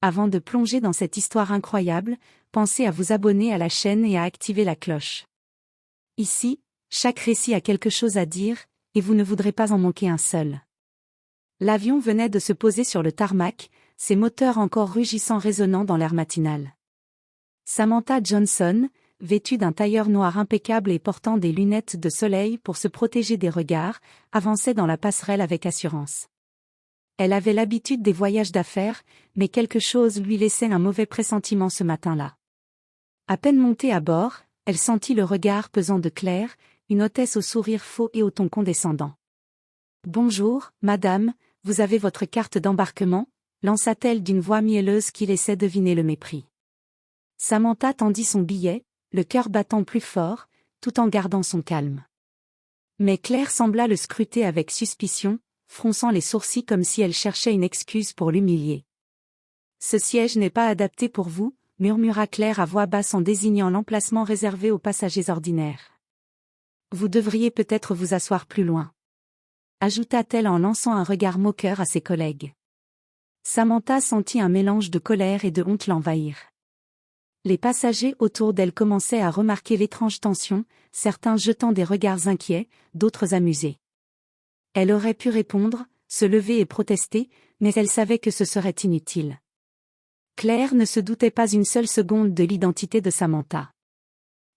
Avant de plonger dans cette histoire incroyable, pensez à vous abonner à la chaîne et à activer la cloche. Ici, chaque récit a quelque chose à dire, et vous ne voudrez pas en manquer un seul. L'avion venait de se poser sur le tarmac, ses moteurs encore rugissants résonnant dans l'air matinal. Samantha Johnson, vêtue d'un tailleur noir impeccable et portant des lunettes de soleil pour se protéger des regards, avançait dans la passerelle avec assurance. Elle avait l'habitude des voyages d'affaires, mais quelque chose lui laissait un mauvais pressentiment ce matin-là. À peine montée à bord, elle sentit le regard pesant de Claire, une hôtesse au sourire faux et au ton condescendant. « Bonjour, madame, vous avez votre carte d'embarquement ?» lança-t-elle d'une voix mielleuse qui laissait deviner le mépris. Samantha tendit son billet, le cœur battant plus fort, tout en gardant son calme. Mais Claire sembla le scruter avec suspicion, fronçant les sourcils comme si elle cherchait une excuse pour l'humilier. « Ce siège n'est pas adapté pour vous », murmura Claire à voix basse en désignant l'emplacement réservé aux passagers ordinaires. « Vous devriez peut-être vous asseoir plus loin. » ajouta-t-elle en lançant un regard moqueur à ses collègues. Samantha sentit un mélange de colère et de honte l'envahir. Les passagers autour d'elle commençaient à remarquer l'étrange tension, certains jetant des regards inquiets, d'autres amusés. Elle aurait pu répondre, se lever et protester, mais elle savait que ce serait inutile. Claire ne se doutait pas une seule seconde de l'identité de Samantha.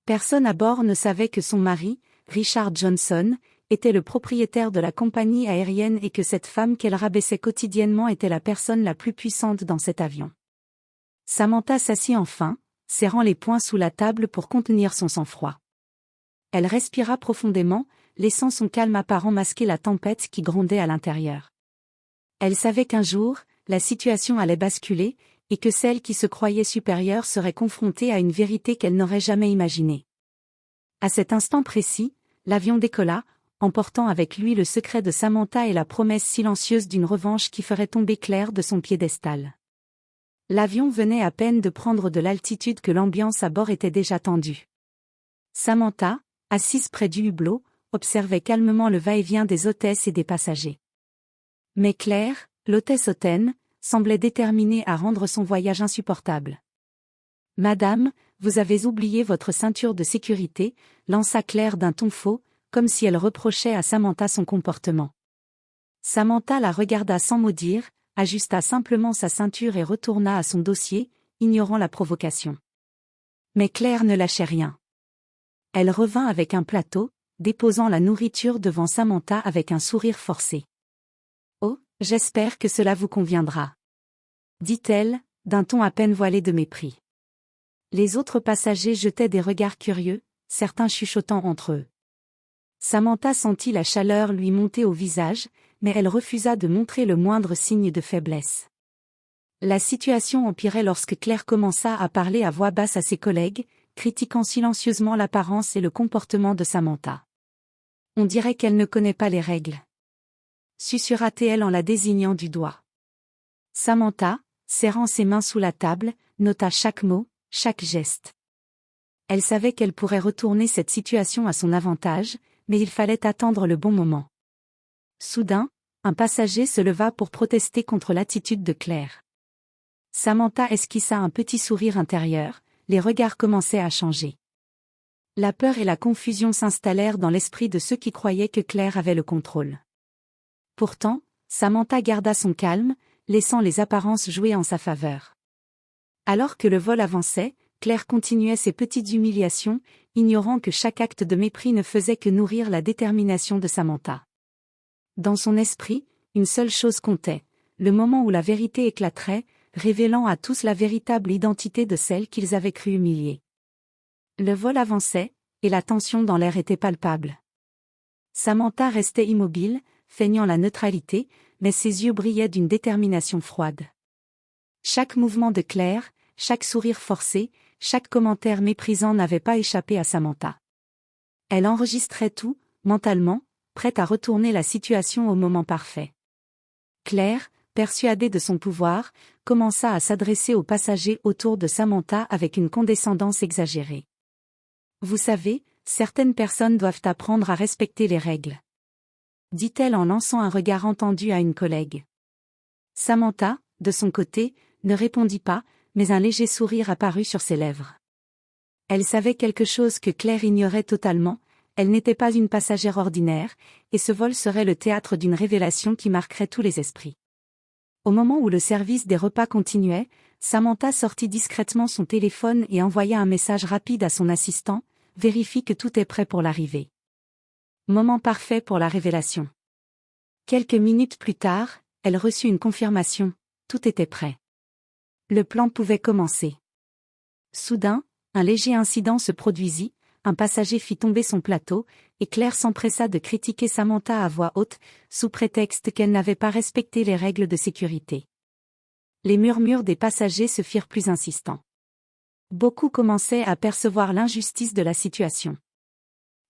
Personne à bord ne savait que son mari, Richard Johnson, était le propriétaire de la compagnie aérienne et que cette femme qu'elle rabaissait quotidiennement était la personne la plus puissante dans cet avion. Samantha s'assit enfin, serrant les poings sous la table pour contenir son sang-froid. Elle respira profondément, laissant son calme apparent masquer la tempête qui grondait à l'intérieur. Elle savait qu'un jour, la situation allait basculer, et que celle qui se croyait supérieure serait confrontée à une vérité qu'elle n'aurait jamais imaginée. À cet instant précis, l'avion décolla, emportant avec lui le secret de Samantha et la promesse silencieuse d'une revanche qui ferait tomber Claire de son piédestal. L'avion venait à peine de prendre de l'altitude que l'ambiance à bord était déjà tendue. Samantha, assise près du hublot, observait calmement le va-et-vient des hôtesses et des passagers. Mais Claire, l'hôtesse hautaine, semblait déterminée à rendre son voyage insupportable. « Madame, vous avez oublié votre ceinture de sécurité », lança Claire d'un ton faux, comme si elle reprochait à Samantha son comportement. Samantha la regarda sans mot dire, ajusta simplement sa ceinture et retourna à son dossier, ignorant la provocation. Mais Claire ne lâchait rien. Elle revint avec un plateau, déposant la nourriture devant Samantha avec un sourire forcé. « Oh, j'espère que cela vous conviendra. » dit-elle, d'un ton à peine voilé de mépris. Les autres passagers jetaient des regards curieux, certains chuchotant entre eux. Samantha sentit la chaleur lui monter au visage, mais elle refusa de montrer le moindre signe de faiblesse. La situation empirait lorsque Claire commença à parler à voix basse à ses collègues, critiquant silencieusement l'apparence et le comportement de Samantha. « On dirait qu'elle ne connaît pas les règles. » susurra-t-elle en la désignant du doigt. Samantha, serrant ses mains sous la table, nota chaque mot, chaque geste. Elle savait qu'elle pourrait retourner cette situation à son avantage, mais il fallait attendre le bon moment. Soudain, un passager se leva pour protester contre l'attitude de Claire. Samantha esquissa un petit sourire intérieur, les regards commençaient à changer. La peur et la confusion s'installèrent dans l'esprit de ceux qui croyaient que Claire avait le contrôle. Pourtant, Samantha garda son calme, laissant les apparences jouer en sa faveur. Alors que le vol avançait, Claire continuait ses petites humiliations, ignorant que chaque acte de mépris ne faisait que nourrir la détermination de Samantha. Dans son esprit, une seule chose comptait, le moment où la vérité éclaterait, révélant à tous la véritable identité de celle qu'ils avaient cru humilier. Le vol avançait, et la tension dans l'air était palpable. Samantha restait immobile, feignant la neutralité, mais ses yeux brillaient d'une détermination froide. Chaque mouvement de Claire, chaque sourire forcé, chaque commentaire méprisant n'avait pas échappé à Samantha. Elle enregistrait tout, mentalement, prête à retourner la situation au moment parfait. Claire, persuadée de son pouvoir, commença à s'adresser aux passagers autour de Samantha avec une condescendance exagérée. « Vous savez, certaines personnes doivent apprendre à respecter les règles. » dit-elle en lançant un regard entendu à une collègue. Samantha, de son côté, ne répondit pas, mais un léger sourire apparut sur ses lèvres. Elle savait quelque chose que Claire ignorait totalement, elle n'était pas une passagère ordinaire, et ce vol serait le théâtre d'une révélation qui marquerait tous les esprits. Au moment où le service des repas continuait, Samantha sortit discrètement son téléphone et envoya un message rapide à son assistant, « Vérifie que tout est prêt pour l'arrivée. » Moment parfait pour la révélation. Quelques minutes plus tard, elle reçut une confirmation, tout était prêt. Le plan pouvait commencer. Soudain, un léger incident se produisit, un passager fit tomber son plateau, et Claire s'empressa de critiquer Samantha à voix haute, sous prétexte qu'elle n'avait pas respecté les règles de sécurité. Les murmures des passagers se firent plus insistants. Beaucoup commençaient à percevoir l'injustice de la situation.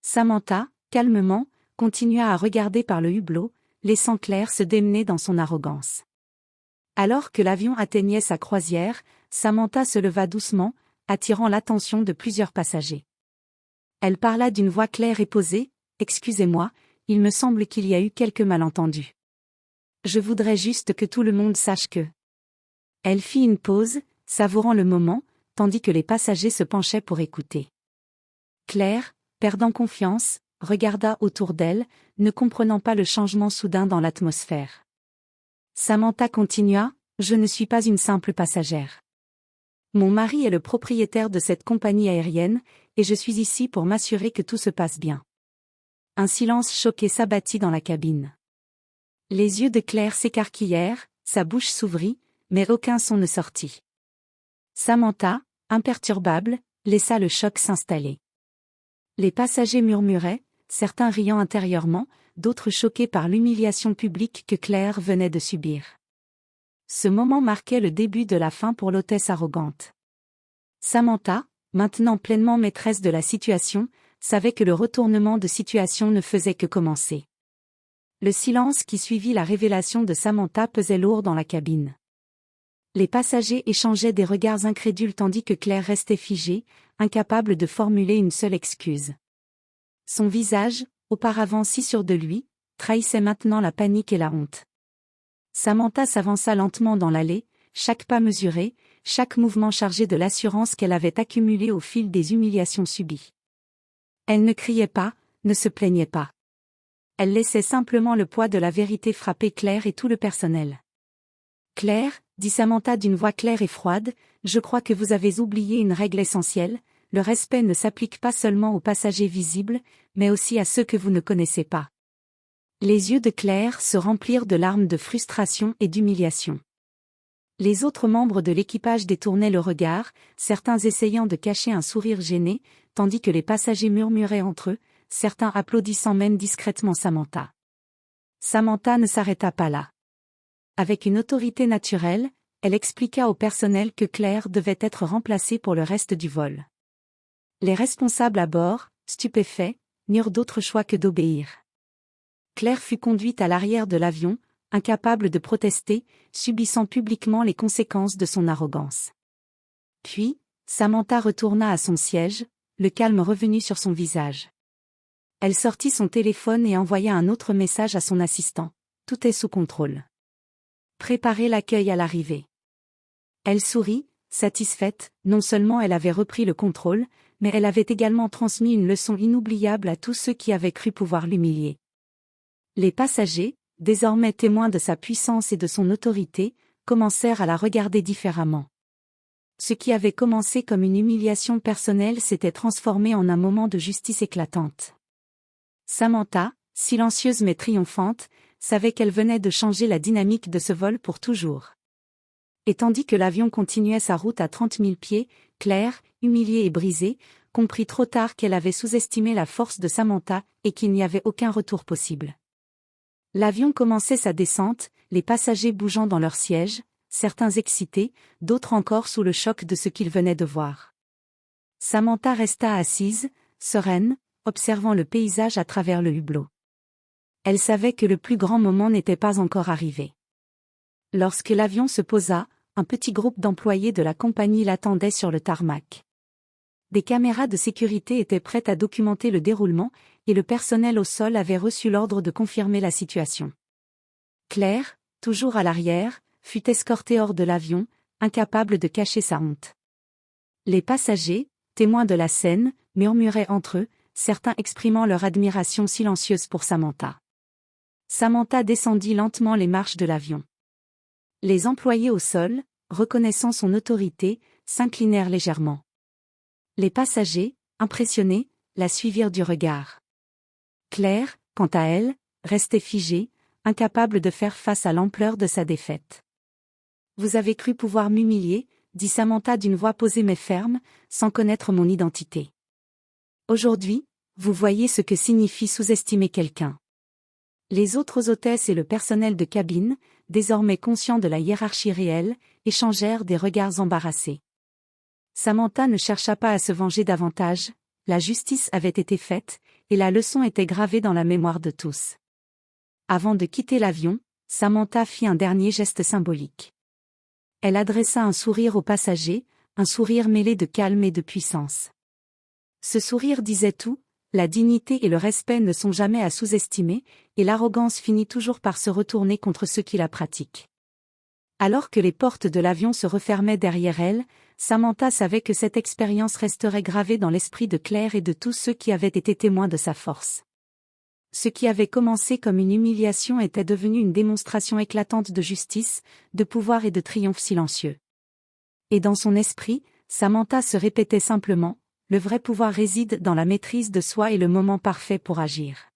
Samantha, calmement, continua à regarder par le hublot, laissant Claire se démener dans son arrogance. Alors que l'avion atteignait sa croisière, Samantha se leva doucement, attirant l'attention de plusieurs passagers. Elle parla d'une voix claire et posée, « Excusez-moi, il me semble qu'il y a eu quelques malentendus. Je voudrais juste que tout le monde sache que... » Elle fit une pause, savourant le moment, tandis que les passagers se penchaient pour écouter. Claire, perdant confiance, regarda autour d'elle, ne comprenant pas le changement soudain dans l'atmosphère. Samantha continua, « Je ne suis pas une simple passagère. Mon mari est le propriétaire de cette compagnie aérienne, et je suis ici pour m'assurer que tout se passe bien. » Un silence choqué s'abattit dans la cabine. Les yeux de Claire s'écarquillèrent, sa bouche s'ouvrit, mais aucun son ne sortit. Samantha, imperturbable, laissa le choc s'installer. Les passagers murmuraient, certains riant intérieurement, d'autres choqués par l'humiliation publique que Claire venait de subir. Ce moment marquait le début de la fin pour l'hôtesse arrogante. Samantha, maintenant pleinement maîtresse de la situation, savait que le retournement de situation ne faisait que commencer. Le silence qui suivit la révélation de Samantha pesait lourd dans la cabine. Les passagers échangeaient des regards incrédules tandis que Claire restait figée, incapable de formuler une seule excuse. Son visage, auparavant si sûr de lui, trahissait maintenant la panique et la honte. Samantha s'avança lentement dans l'allée, chaque pas mesuré, chaque mouvement chargé de l'assurance qu'elle avait accumulée au fil des humiliations subies. Elle ne criait pas, ne se plaignait pas. Elle laissait simplement le poids de la vérité frapper Claire et tout le personnel. « Claire, » dit Samantha d'une voix claire et froide, « je crois que vous avez oublié une règle essentielle, le respect ne s'applique pas seulement aux passagers visibles, mais aussi à ceux que vous ne connaissez pas. » Les yeux de Claire se remplirent de larmes de frustration et d'humiliation. Les autres membres de l'équipage détournaient le regard, certains essayant de cacher un sourire gêné, tandis que les passagers murmuraient entre eux, certains applaudissant même discrètement Samantha. Samantha ne s'arrêta pas là. Avec une autorité naturelle, elle expliqua au personnel que Claire devait être remplacée pour le reste du vol. Les responsables à bord, stupéfaits, n'eurent d'autre choix que d'obéir. Claire fut conduite à l'arrière de l'avion, incapable de protester, subissant publiquement les conséquences de son arrogance. Puis, Samantha retourna à son siège, le calme revenu sur son visage. Elle sortit son téléphone et envoya un autre message à son assistant. « Tout est sous contrôle. Préparez l'accueil à l'arrivée. » Elle sourit, satisfaite, non seulement elle avait repris le contrôle, mais elle avait également transmis une leçon inoubliable à tous ceux qui avaient cru pouvoir l'humilier. Les passagers, désormais témoins de sa puissance et de son autorité, commencèrent à la regarder différemment. Ce qui avait commencé comme une humiliation personnelle s'était transformé en un moment de justice éclatante. Samantha, silencieuse mais triomphante, savait qu'elle venait de changer la dynamique de ce vol pour toujours. Et tandis que l'avion continuait sa route à 30 000 pieds, Claire, humiliée et brisée, comprit trop tard qu'elle avait sous-estimé la force de Samantha et qu'il n'y avait aucun retour possible. L'avion commençait sa descente, les passagers bougeant dans leurs sièges, certains excités, d'autres encore sous le choc de ce qu'ils venaient de voir. Samantha resta assise, sereine, observant le paysage à travers le hublot. Elle savait que le plus grand moment n'était pas encore arrivé. Lorsque l'avion se posa, un petit groupe d'employés de la compagnie l'attendait sur le tarmac. Des caméras de sécurité étaient prêtes à documenter le déroulement, et le personnel au sol avait reçu l'ordre de confirmer la situation. Claire, toujours à l'arrière, fut escortée hors de l'avion, incapable de cacher sa honte. Les passagers, témoins de la scène, murmuraient entre eux, certains exprimant leur admiration silencieuse pour Samantha. Samantha descendit lentement les marches de l'avion. Les employés au sol, reconnaissant son autorité, s'inclinèrent légèrement. Les passagers, impressionnés, la suivirent du regard. Claire, quant à elle, restait figée, incapable de faire face à l'ampleur de sa défaite. « Vous avez cru pouvoir m'humilier » dit Samantha d'une voix posée mais ferme, sans connaître mon identité. « Aujourd'hui, vous voyez ce que signifie sous-estimer quelqu'un. » Les autres hôtesses et le personnel de cabine, désormais conscients de la hiérarchie réelle, échangèrent des regards embarrassés. Samantha ne chercha pas à se venger davantage, la justice avait été faite, et la leçon était gravée dans la mémoire de tous. Avant de quitter l'avion, Samantha fit un dernier geste symbolique. Elle adressa un sourire aux passagers, un sourire mêlé de calme et de puissance. Ce sourire disait tout, la dignité et le respect ne sont jamais à sous-estimer, et l'arrogance finit toujours par se retourner contre ceux qui la pratiquent. Alors que les portes de l'avion se refermaient derrière elle, Samantha savait que cette expérience resterait gravée dans l'esprit de Claire et de tous ceux qui avaient été témoins de sa force. Ce qui avait commencé comme une humiliation était devenu une démonstration éclatante de justice, de pouvoir et de triomphe silencieux. Et dans son esprit, Samantha se répétait simplement, le vrai pouvoir réside dans la maîtrise de soi et le moment parfait pour agir.